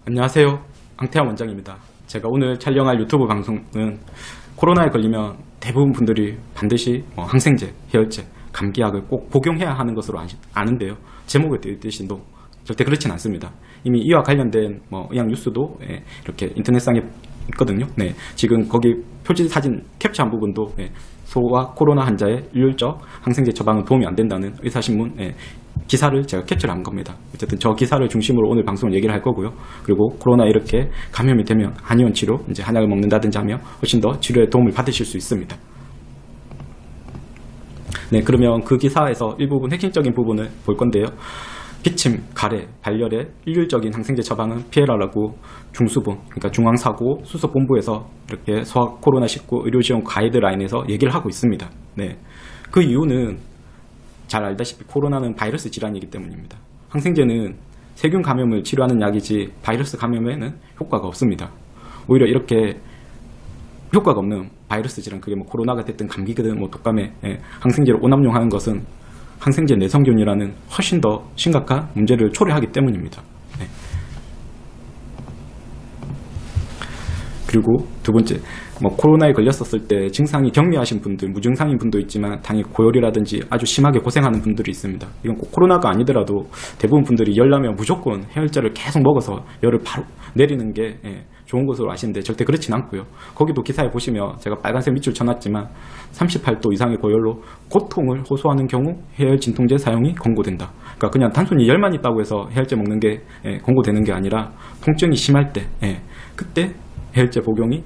안녕하세요. 앙태환 원장입니다. 제가 오늘 촬영할 유튜브 방송은 코로나에 걸리면 대부분 분들이 반드시 항생제, 해열제, 감기약을 꼭 복용해야 하는 것으로 아는데요. 제목에 뜨듯이 절대 그렇진 않습니다. 이미 이와 관련된 의학 뉴스도 이렇게 인터넷상에 있거든요. 네, 지금 거기 표지 사진 캡처한 부분도 소아 코로나 환자의 일률적 항생제 처방은 도움이 안 된다는 의사신문 기사를 제가 캡처를 한 겁니다. 어쨌든 저 기사를 중심으로 오늘 방송을 얘기를 할 거고요. 그리고 코로나 이렇게 감염이 되면 한의원 치료, 이제 한약을 먹는다든지 하면 훨씬 더 치료에 도움을 받으실 수 있습니다. 네, 그러면 그 기사에서 일부분 핵심적인 부분을 볼 건데요. 기침, 가래, 발열의 일률적인 항생제 처방은 피해라라고 중수본, 그러니까 중앙사고 수석본부에서 이렇게 소아 코로나19 의료지원 가이드라인에서 얘기를 하고 있습니다. 네, 그 이유는 잘 알다시피 코로나는 바이러스 질환이기 때문입니다. 항생제는 세균 감염을 치료하는 약이지 바이러스 감염에는 효과가 없습니다. 오히려 이렇게 효과가 없는 바이러스 질환, 그게 코로나가 됐든 감기든 독감에 항생제를 오남용하는 것은 항생제 내성균이라는 훨씬 더 심각한 문제를 초래하기 때문입니다. 네. 그리고 두 번째, 코로나에 걸렸었을 때 증상이 경미하신 분들, 무증상인 분도 있지만 당연히 고열이라든지 아주 심하게 고생하는 분들이 있습니다. 이건 꼭 코로나가 아니더라도 대부분 분들이 열 나면 무조건 해열제를 계속 먹어서 열을 바로 내리는 게 좋은 것으로 아시는데 절대 그렇진 않고요. 거기도 기사에 보시면 제가 빨간색 밑줄 쳐놨지만 38도 이상의 고열로 고통을 호소하는 경우 해열 진통제 사용이 권고된다. 그러니까 그냥 단순히 열만 있다고 해서 해열제 먹는 게 권고되는 게 아니라 통증이 심할 때 그때 해열제 복용이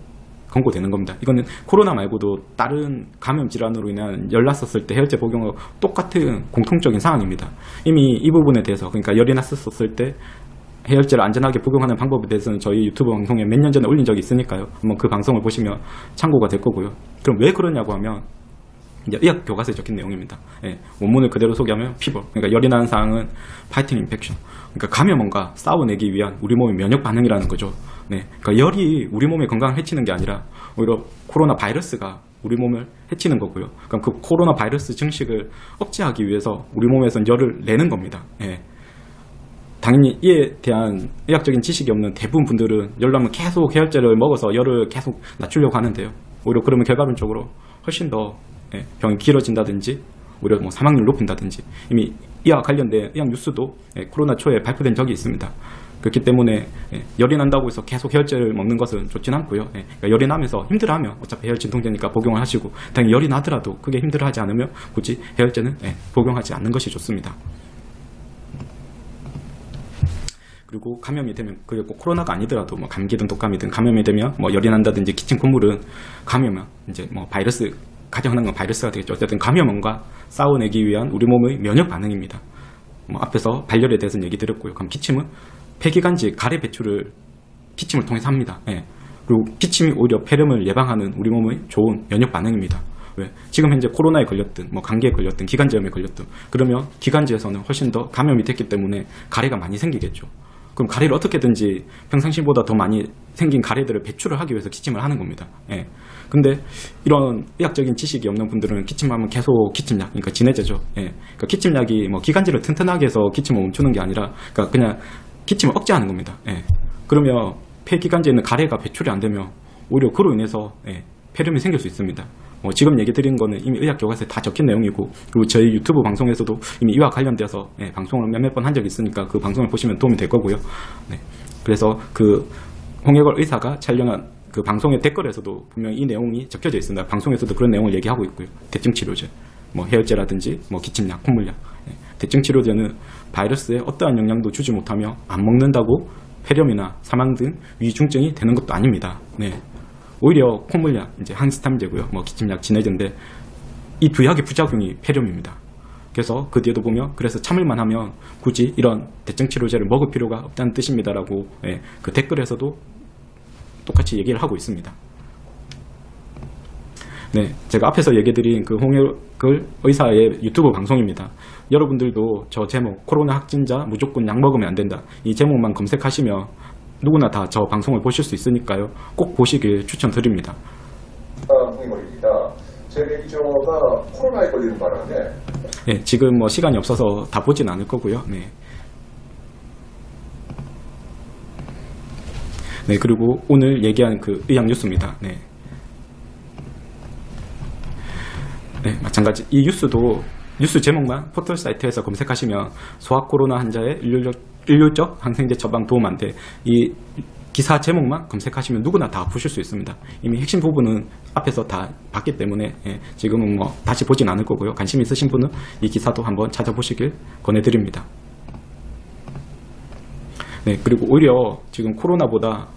권고되는 겁니다. 이거는 코로나 말고도 다른 감염 질환으로 인한 열 났었을 때 해열제 복용과 똑같은 공통적인 사항입니다. 이미 이 부분에 대해서, 그러니까 열이 났었을 때 해열제를 안전하게 복용하는 방법에 대해서는 저희 유튜브 방송에 몇 년 전에 올린 적이 있으니까요. 한번 그 방송을 보시면 참고가 될 거고요. 그럼 왜 그러냐고 하면 이제 의학 교과서에 적힌 내용입니다. 원문을 그대로 소개하면 피버, 그러니까 열이 나는 사항은 파이팅 인펙션, 그러니까 감염원과 싸워내기 위한 우리 몸의 면역 반응이라는 거죠. 그러니까 열이 우리 몸의 건강을 해치는 게 아니라 오히려 코로나 바이러스가 우리 몸을 해치는 거고요. 그럼 그 코로나 바이러스 증식을 억제하기 위해서 우리 몸에선 열을 내는 겁니다. 당연히 이에 대한 의학적인 지식이 없는 대부분 분들은 열 나면 계속 해열제를 먹어서 열을 계속 낮추려고 하는데요. 오히려 그러면 결과론적으로 훨씬 더 병이 길어진다든지 오히려 사망률을 높인다든지 이미 이와 관련된 의학 뉴스도 코로나 초에 발표된 적이 있습니다. 그렇기 때문에 열이 난다고 해서 계속 해열제를 먹는 것은 좋진 않고요. 그러니까 열이 나면서 힘들어하면 어차피 해열 진통제니까 복용을 하시고, 당연히 열이 나더라도 그게 힘들어하지 않으면 굳이 해열제는 복용하지 않는 것이 좋습니다. 그리고 감염이 되면, 그게 꼭 코로나가 아니더라도 감기든 독감이든 감염이 되면 열이 난다든지 기침 콧물은 감염은 이제 바이러스, 가장 흔한 건 바이러스가 되겠죠. 어쨌든 감염원과 싸워내기 위한 우리 몸의 면역 반응입니다. 앞에서 발열에 대해서는 얘기 드렸고요. 그럼 기침은 폐기관지 가래 배출을 기침을 통해서 합니다. 그리고 기침이 오히려 폐렴을 예방하는 우리 몸의 좋은 면역 반응입니다. 왜? 지금 현재 코로나에 걸렸든 감기에 걸렸든 기관지염에 걸렸든 그러면 기관지에서는 훨씬 더 감염이 됐기 때문에 가래가 많이 생기겠죠. 그럼 가래를 어떻게든지 평상시보다 더 많이 생긴 가래들을 배출을 하기 위해서 기침을 하는 겁니다. 근데 이런 의학적인 지식이 없는 분들은 기침하면 계속 기침약, 그러니까 진해제죠. 그러니까 기침약이 기관지를 튼튼하게 해서 기침을 멈추는 게 아니라 그냥 기침을 억제하는 겁니다. 그러면 폐기관지에 있는 가래가 배출이 안 되면 오히려 그로 인해서 폐렴이 생길 수 있습니다. 지금 얘기 드린 거는 이미 의학 교과서에 다 적힌 내용이고, 그리고 저희 유튜브 방송에서도 이미 이와 관련돼서 방송을 몇몇 번 한 적이 있으니까 그 방송을 보시면 도움이 될 거고요. 그래서 그 홍해걸 의사가 촬영한 그 방송의 댓글에서도 분명히 이 내용이 적혀져 있습니다. 방송에서도 그런 내용을 얘기하고 있고요. 대증 치료제, 해열제라든지 기침약, 콧물약. 대증 치료제는 바이러스에 어떠한 영향도 주지 못하며 안 먹는다고 폐렴이나 사망 등 위중증이 되는 것도 아닙니다. 오히려 콧물약, 이제 항히스타민제고요. 기침약, 진해제인데 이 두 약의 부작용이 폐렴입니다. 그래서 그 뒤에도 보면 그래서 참을만 하면 굳이 이런 대증 치료제를 먹을 필요가 없다는 뜻입니다라고 그 댓글에서도 똑같이 얘기를 하고 있습니다. 제가 앞에서 얘기드린 그 홍해걸 의사의 유튜브 방송입니다. 여러분들도 저 제목, 코로나 확진자 무조건 약 먹으면 안 된다, 이 제목만 검색하시면 누구나 다 저 방송을 보실 수 있으니까요. 꼭 보시길 추천드립니다. 홍해걸입니다. 제 매니저가 코로나에 걸리는 바람에 지금 시간이 없어서 다 보진 않을 거고요. 네, 그리고 오늘 얘기한 그 의학 뉴스입니다. 네. 네, 마찬가지. 이 뉴스도 뉴스 제목만 포털 사이트에서 검색하시면 소아 코로나 환자의 일률적 항생제 처방 도움한테 이 기사 제목만 검색하시면 누구나 다 보실 수 있습니다. 이미 핵심 부분은 앞에서 다 봤기 때문에 지금은 뭐 다시 보진 않을 거고요. 관심 있으신 분은 이 기사도 한번 찾아보시길 권해드립니다. 네, 그리고 오히려 지금 코로나보다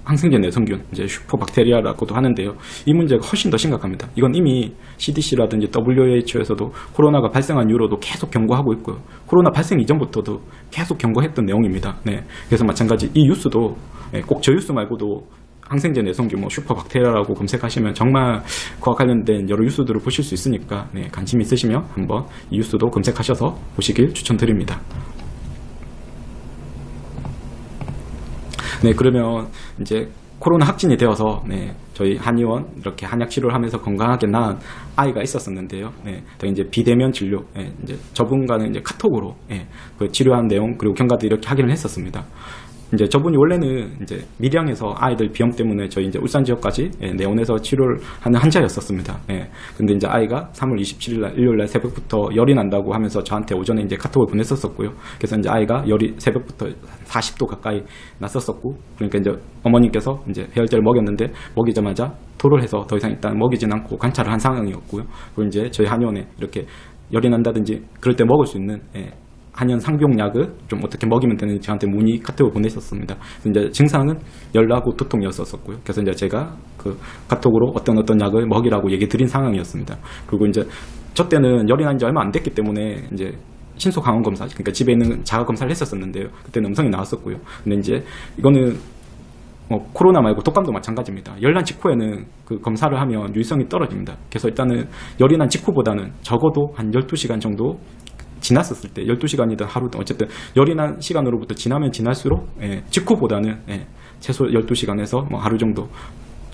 항생제 내성균, 이제 슈퍼박테리아라고도 하는데요. 이 문제가 훨씬 더 심각합니다. 이건 이미 CDC라든지 WHO에서도 코로나가 발생한 이후로도 계속 경고하고 있고요. 코로나 발생 이전부터도 계속 경고했던 내용입니다. 네, 그래서 마찬가지 이 뉴스도 꼭 저 뉴스 말고도 항생제 내성균, 뭐 슈퍼박테리아라고 검색하시면 정말 그와 관련된 여러 뉴스들을 보실 수 있으니까 관심 있으시면 한번 이 뉴스도 검색하셔서 보시길 추천드립니다. 네, 그러면 이제 코로나 확진이 되어서 저희 한의원 이렇게 한약 치료를 하면서 건강하게 낳은 아이가 있었었는데요. 이제 비대면 진료, 이제 저분과는 이제 카톡으로 그 치료한 내용 그리고 경과도 이렇게 확인을 했었습니다. 이제 저분이 원래는 이제 밀양에서 아이들 비염 때문에 저희 이제 울산 지역까지 내원해서 치료를 하는 환자였었습니다. 근데 이제 아이가 3월 27일 날 일요일 날 새벽부터 열이 난다고 하면서 저한테 오전에 이제 카톡을 보냈었었고요. 그래서 이제 아이가 열이 새벽부터 40도 가까이 났었었고, 그러니까 이제 어머님께서 이제 해열제를 먹였는데 먹이자마자 토를 해서 더 이상 일단 먹이진 않고 관찰을 한 상황이었고요. 그리고 이제 저희 한의원에 이렇게 열이 난다든지 그럴 때 먹을 수 있는 한연 상비용약을 좀 어떻게 먹이면 되는지 저한테 문의 카톡을 보내셨습니다. 이제 증상은 열나고 두통이었었고요. 그래서 이제 제가 그 카톡으로 어떤 약을 먹이라고 얘기 드린 상황이었습니다. 그리고 이제 저 때는 열이 난 지 얼마 안 됐기 때문에 이제 신속 항원 검사, 그러니까 집에 있는 자가 검사를 했었었는데요. 그때는 음성이 나왔었고요. 근데 이제 이거는 코로나 말고 독감도 마찬가지입니다. 열난 직후에는 그 검사를 하면 유의성이 떨어집니다. 그래서 일단은 열이 난 직후보다는 적어도 한 12시간 정도 지났었을 때 12시간이든 하루든 어쨌든 열이 난 시간으로부터 지나면 지날수록 직후보다는 최소 12시간에서 뭐 하루 정도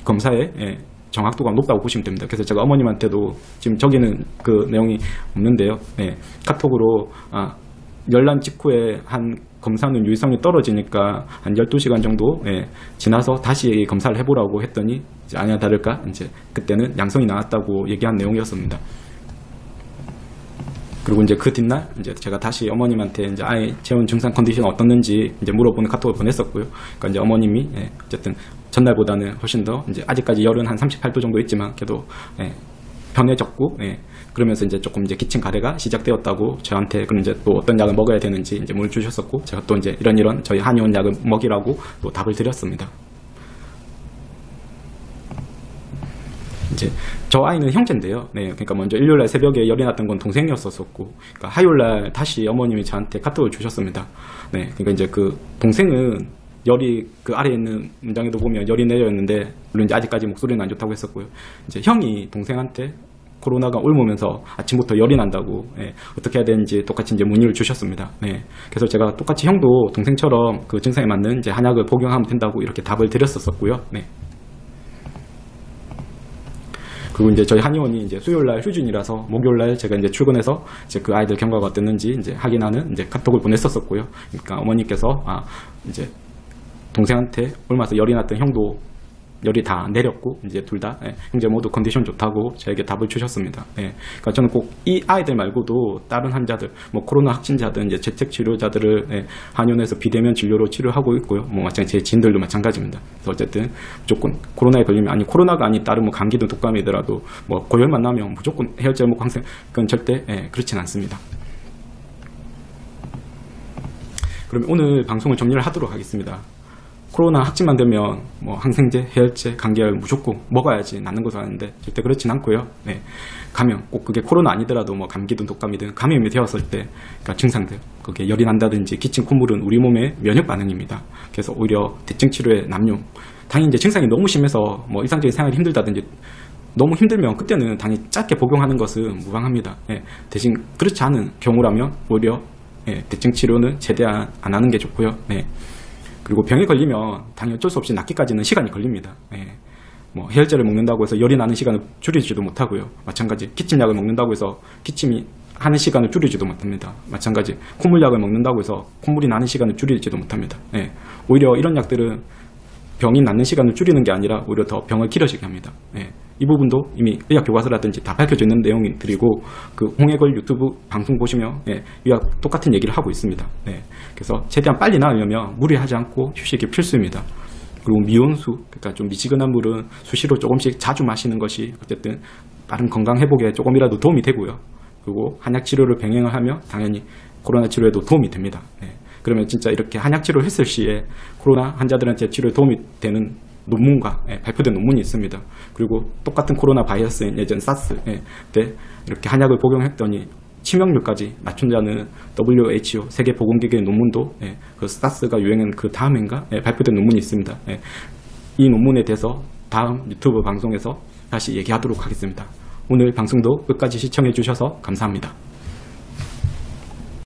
검사의 정확도가 높다고 보시면 됩니다. 그래서 제가 어머님한테도 지금 저기는 그 내용이 없는데요. 카톡으로 열난 직후에 한 검사는 유의성이 떨어지니까 한 12시간 정도 지나서 다시 검사를 해보라고 했더니 이제 아니나 다를까 이제 그때는 양성이 나왔다고 얘기한 내용이었습니다. 그리고 이제 그 뒷날 이제 제가 다시 어머님한테 이제 아이 재원 증상 컨디션 어떻는지 이제 물어보는 카톡을 보냈었고요. 그러니까 이제 어머님이 어쨌든 전날보다는 훨씬 더 이제 아직까지 열은 한 38도 정도 있지만 그래도 편해졌고 그러면서 이제 조금 이제 기침 가래가 시작되었다고 저한테 그럼 이제 또 어떤 약을 먹어야 되는지 이제 물 주셨었고 제가 또 이제 이런 저희 한의원 약을 먹이라고 또 답을 드렸습니다. 이제 저 아이는 형제인데요. 그러니까 먼저 일요일날 새벽에 열이 났던 건 동생이었었고, 그러니까 화요일날 다시 어머님이 저한테 카톡을 주셨습니다. 그러니까 이제 그 동생은 열이 그 아래에 있는 문장에도 보면 열이 내렸는데 물론 이제 아직까지 목소리는 안 좋다고 했었고요. 이제 형이 동생한테 코로나가 옮으면서 아침부터 열이 난다고 어떻게 해야 되는지 똑같이 이제 문의를 주셨습니다. 그래서 제가 똑같이 형도 동생처럼 그 증상에 맞는 이제 한약을 복용하면 된다고 이렇게 답을 드렸었고요. 그리고 이제 저희 한의원이 이제 수요일날 휴진이라서 목요일날 제가 이제 출근해서 이제 그 아이들 경과가 어땠는지 이제 확인하는 이제 카톡을 보냈었었고요. 그러니까 어머니께서 이제 동생한테 얼마서 열이 났던 형도 열이 다 내렸고 이제 둘 다 형제 모두 컨디션 좋다고 저에게 답을 주셨습니다. 그러니까 저는 꼭 이 아이들 말고도 다른 환자들, 뭐 코로나 확진자들, 이제 재택 치료자들을 한의원에서 비대면 진료로 치료하고 있고요. 뭐 마찬가지 제 지인들도 마찬가지입니다. 그래서 어쨌든 무조건 코로나에 걸리면 아니 코로나가 아닌 다른 뭐 감기든 독감이더라도 뭐 고열만 나면 무조건 해열제 먹고 항생 그건 절대 그렇진 않습니다. 그러면 오늘 방송을 정리를 하도록 하겠습니다. 코로나 확진만 되면 뭐 항생제, 해열제, 감기약 무조건 먹어야지 낫는 것은 아닌데 절대 그렇진 않고요. 감염, 꼭 그게 코로나 아니더라도 뭐 감기든 독감이든 감염이 되었을 때 그러니까 증상들, 그게 열이 난다든지 기침, 콧물은 우리 몸의 면역 반응입니다. 그래서 오히려 대증 치료에 남용. 당연히 이제 증상이 너무 심해서 뭐 일상적인 생활이 힘들다든지 너무 힘들면 그때는 당연히 짧게 복용하는 것은 무방합니다. 대신 그렇지 않은 경우라면 오히려 대증 치료는 최대한 안 하는 게 좋고요. 그리고 병에 걸리면 당연히 어쩔 수 없이 낫기까지는 시간이 걸립니다. 뭐 해열제를 먹는다고 해서 열이 나는 시간을 줄이지도 못하고요. 마찬가지 기침약을 먹는다고 해서 기침이 하는 시간을 줄이지도 못합니다. 마찬가지 콧물약을 먹는다고 해서 콧물이 나는 시간을 줄이지도 못합니다. 오히려 이런 약들은 병이 낫는 시간을 줄이는 게 아니라 오히려 더 병을 길어지게 합니다. 예. 이 부분도 이미 의학 교과서라든지 다 밝혀져 있는 내용들이고 그 홍해걸 유튜브 방송 보시면 의학 똑같은 얘기를 하고 있습니다. 그래서 최대한 빨리 나으려면 무리하지 않고 휴식이 필수입니다. 그리고 미온수, 그러니까 좀 미지근한 물은 수시로 조금씩 자주 마시는 것이 어쨌든 빠른 건강 회복에 조금이라도 도움이 되고요. 그리고 한약 치료를 병행을 하며 당연히 코로나 치료에도 도움이 됩니다. 그러면 진짜 이렇게 한약 치료를 했을 시에 코로나 환자들한테 치료에 도움이 되는 논문과 발표된 논문이 있습니다. 그리고 똑같은 코로나 바이러스인 예전 사스 때 이렇게 한약을 복용했더니 치명률까지 낮춘다는 WHO 세계보건기구의 논문도 그 사스가 유행한 그 다음인가 발표된 논문이 있습니다. 이 논문에 대해서 다음 유튜브 방송에서 다시 얘기하도록 하겠습니다. 오늘 방송도 끝까지 시청해 주셔서 감사합니다.